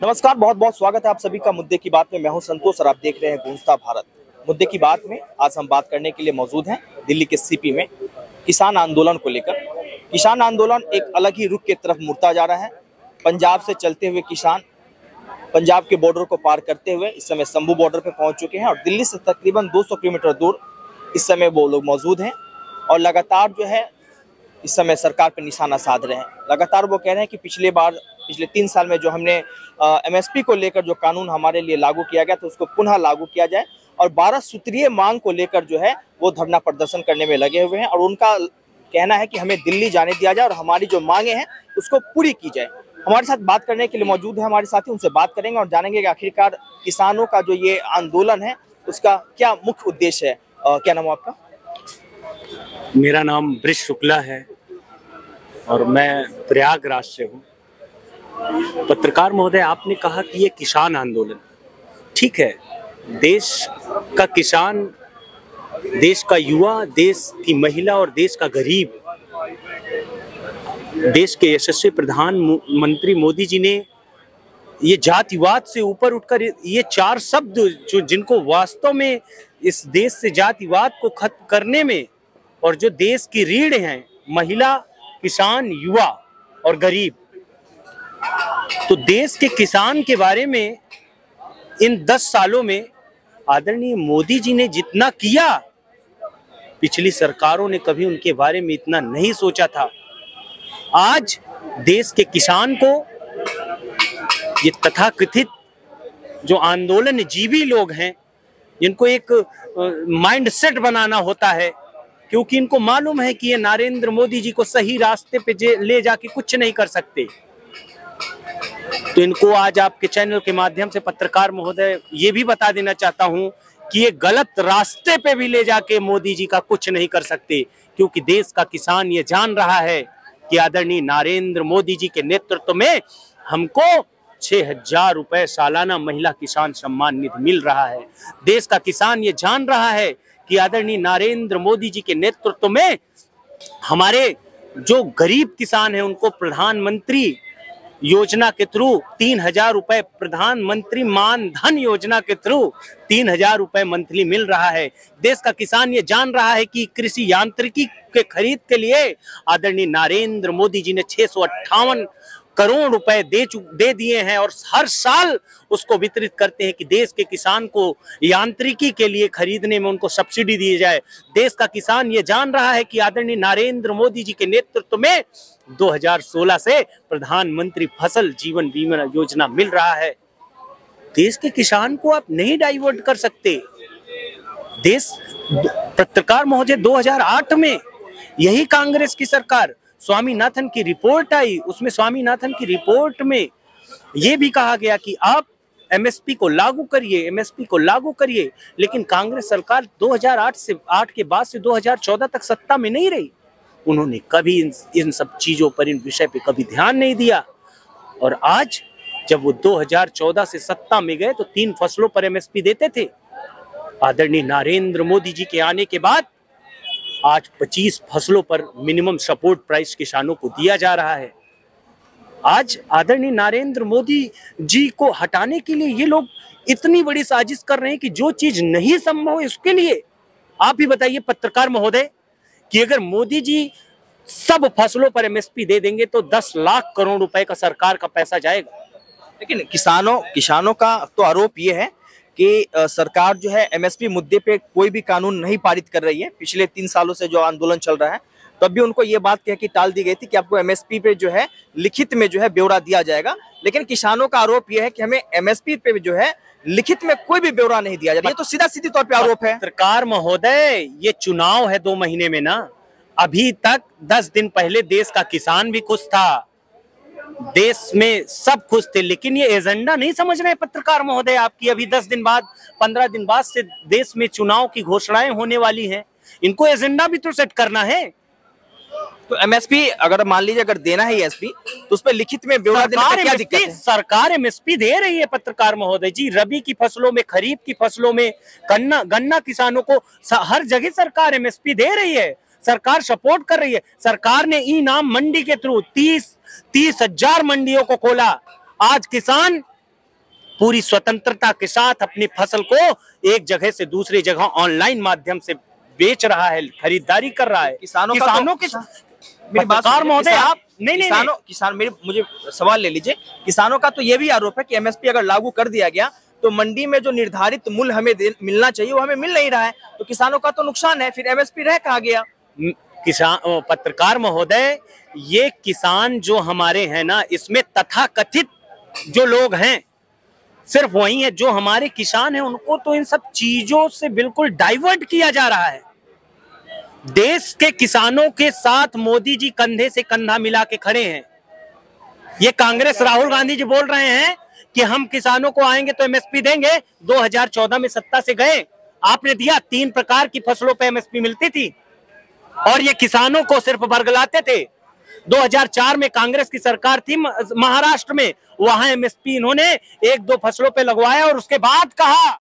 नमस्कार, बहुत बहुत स्वागत है आप सभी का मुद्दे की बात में। मैं हूं संतोष और आप देख रहे हैं गूंजता भारत। मुद्दे की बात में आज हम बात करने के लिए मौजूद हैं दिल्ली के सीपी में किसान आंदोलन को लेकर। किसान आंदोलन एक अलग ही रुख की तरफ मुड़ता जा रहा है। पंजाब से चलते हुए किसान पंजाब के बॉर्डर को पार करते हुए इस समय शंभू बॉर्डर पर पहुंच चुके हैं और दिल्ली से तकरीबन 200 किलोमीटर दूर इस समय वो लोग मौजूद हैं और लगातार जो है इस समय सरकार पर निशाना साध रहे हैं। लगातार वो कह रहे हैं कि पिछले 3 साल में जो हमने एमएसपी को लेकर जो कानून हमारे लिए लागू किया गया तो उसको पुनः लागू किया जाए और 12 सूत्रीय मांग को लेकर जो है वो धरना प्रदर्शन करने में लगे हुए हैं और उनका कहना है कि हमें दिल्ली जाने दिया जाए और हमारी जो मांगे हैं उसको पूरी की जाए। हमारे साथ बात करने के लिए मौजूद है हमारे साथी, उनसे बात करेंगे और जानेंगे कि आखिरकार किसानों का जो ये आंदोलन है उसका क्या मुख्य उद्देश्य है। क्या नाम है आपका? मेरा नाम ब्रिश शुक्ला है और मैं प्रयागराज से हूँ। पत्रकार महोदय, आपने कहा कि ये किसान आंदोलन, ठीक है, देश का किसान, देश का युवा, देश की महिला और देश का गरीब, देश के यशस्वी प्रधानमंत्री मोदी जी ने ये जातिवाद से ऊपर उठकर ये 4 शब्द जो जिनको वास्तव में इस देश से जातिवाद को खत्म करने में और जो देश की रीढ़ हैं, महिला, किसान, युवा और गरीब, तो देश के किसान के बारे में इन 10 सालों में आदरणीय मोदी जी ने जितना किया, पिछली सरकारों ने कभी उनके बारे में इतना नहीं सोचा था। आज देश के किसान को ये तथाकथित जो आंदोलन जीवी लोग हैं, जिनको एक माइंड सेट बनाना होता है, क्योंकि इनको मालूम है कि ये नरेंद्र मोदी जी को सही रास्ते पे ले जाके कुछ नहीं कर सकते, तो इनको आज आपके चैनल के माध्यम से पत्रकार महोदय ये भी बता देना चाहता हूं कि ये गलत रास्ते पे भी ले जाके मोदी जी का कुछ नहीं कर सकते, क्योंकि देश का किसान ये जान रहा है कि आदरणीय नरेंद्र मोदी जी के नेतृत्व में हमको 6,000 रुपए सालाना महिला किसान सम्मान निधि मिल रहा है। देश का किसान ये जान रहा है कि आदरणीय नरेंद्र मोदी जी के नेतृत्व में हमारे जो गरीब किसान हैं उनको प्रधानमंत्री योजना के थ्रू 3,000 रुपए, प्रधानमंत्री मान धन योजना के थ्रू 3,000 रुपए मंथली मिल रहा है। देश का किसान ये जान रहा है कि कृषि यांत्रिकी के खरीद के लिए आदरणीय नरेंद्र मोदी जी ने 658 करोड़ रुपए दे दिए हैं और हर साल उसको वितरित करते हैं कि देश के किसान को यांत्रिकी के लिए खरीदने में उनको सब्सिडी दी जाए। देश का किसान ये जान रहा है कि आदरणीय नरेंद्र मोदी जी के नेतृत्व में 2016 से प्रधानमंत्री फसल जीवन बीमा योजना मिल रहा है। देश के किसान को आप नहीं डाइवर्ट कर सकते। देश पत्रकार महोदय 2008 में यही कांग्रेस की सरकार, स्वामीनाथन की रिपोर्ट आई, उसमें स्वामीनाथन की रिपोर्ट में यह भी कहा गया कि आप एमएसपी को लागू करिए, एमएसपी को लागू करिए, लेकिन कांग्रेस सरकार 2008 के बाद से 2014 तक सत्ता में नहीं रही। उन्होंने कभी इन सब चीजों पर, इन विषय पे कभी ध्यान नहीं दिया और आज जब वो 2014 से सत्ता में गए तो 3 फसलों पर एमएसपी देते थे। आदरणीय नरेंद्र मोदी जी के आने के बाद आज 25 फसलों पर मिनिमम सपोर्ट प्राइस किसानों को दिया जा रहा है। आज आदरणीय नरेंद्र मोदी जी को हटाने के लिए ये लोग इतनी बड़ी साजिश कर रहे हैं कि जो चीज नहीं संभव है उसके लिए आप ही बताइए पत्रकार महोदय कि अगर मोदी जी सब फसलों पर एमएसपी दे देंगे तो 10 लाख करोड़ रुपए का सरकार का पैसा जाएगा। लेकिन किसानों का तो आरोप ये है कि सरकार जो है एमएसपी मुद्दे पे कोई भी कानून नहीं पारित कर रही है। पिछले 3 सालों से जो आंदोलन चल रहा है तब भी उनको ये बात कह के टाल दी गई थी कि आपको एमएसपी पे जो है लिखित में जो है ब्यौरा दिया जाएगा, लेकिन किसानों का आरोप यह है कि हमें एमएसपी पे जो है लिखित में कोई भी ब्यौरा नहीं दिया जाता। ये तो सीधा सीधी तौर पे आरोप है। पत्रकार महोदय, ये चुनाव है 2 महीने में ना, अभी तक 10 दिन पहले देश का किसान भी खुश था, देश में सब खुश थे, लेकिन ये एजेंडा नहीं समझ रहे पत्रकार महोदय आपकी। अभी 10 दिन बाद, 15 दिन बाद से देश में चुनाव की घोषणाएं होने वाली हैं, इनको एजेंडा भी तो सेट करना है। तो एमएसपी अगर मान लीजिए अगर देना है एसपी तो उस पर लिखित में ब्यौरा देने में क्या दिक्कत है? सरकार एमएसपी दे रही है पत्रकार महोदय जी। रबी की फसलों में, खरीफ की फसलों में, गन्ना किसानों को हर जगह सरकार एमएसपी दे रही है। सरकार सपोर्ट कर रही है। सरकार ने ई नाम मंडी के थ्रू 30,000 मंडियों को खोला। आज किसान पूरी स्वतंत्रता के साथ अपनी फसल को एक जगह से दूसरी जगह ऑनलाइन माध्यम से बेच रहा है, खरीदारी कर रहा है। किसानों के मेरी बात पत्रकार महोदय, आप किसान मेरे मुझे सवाल ले लीजिए। किसानों का तो ये भी आरोप है कि एमएसपी अगर लागू कर दिया गया तो मंडी में जो निर्धारित मूल्य हमें मिलना चाहिए वो हमें मिल नहीं रहा है, तो किसानों का तो नुकसान है, फिर एमएसपी रह कहाँ गया? पत्रकार महोदय, ये किसान जो हमारे हैं ना, इसमें तथाकथित जो लोग हैं सिर्फ वही है। जो हमारे किसान हैं उनको तो इन सब चीजों से बिल्कुल डाइवर्ट किया जा रहा है। देश के किसानों के साथ मोदी जी कंधे से कंधा मिला के खड़े हैं। ये कांग्रेस राहुल गांधी जी बोल रहे हैं कि हम किसानों को आएंगे तो एमएसपी देंगे। 2014 में सत्ता से गए, आपने दिया, 3 प्रकार की फसलों पे एमएसपी मिलती थी और ये किसानों को सिर्फ बरगलाते थे। 2004 में कांग्रेस की सरकार थी महाराष्ट्र में, वहां एमएसपी इन्होंने 1-2 फसलों पे लगवाया और उसके बाद कहा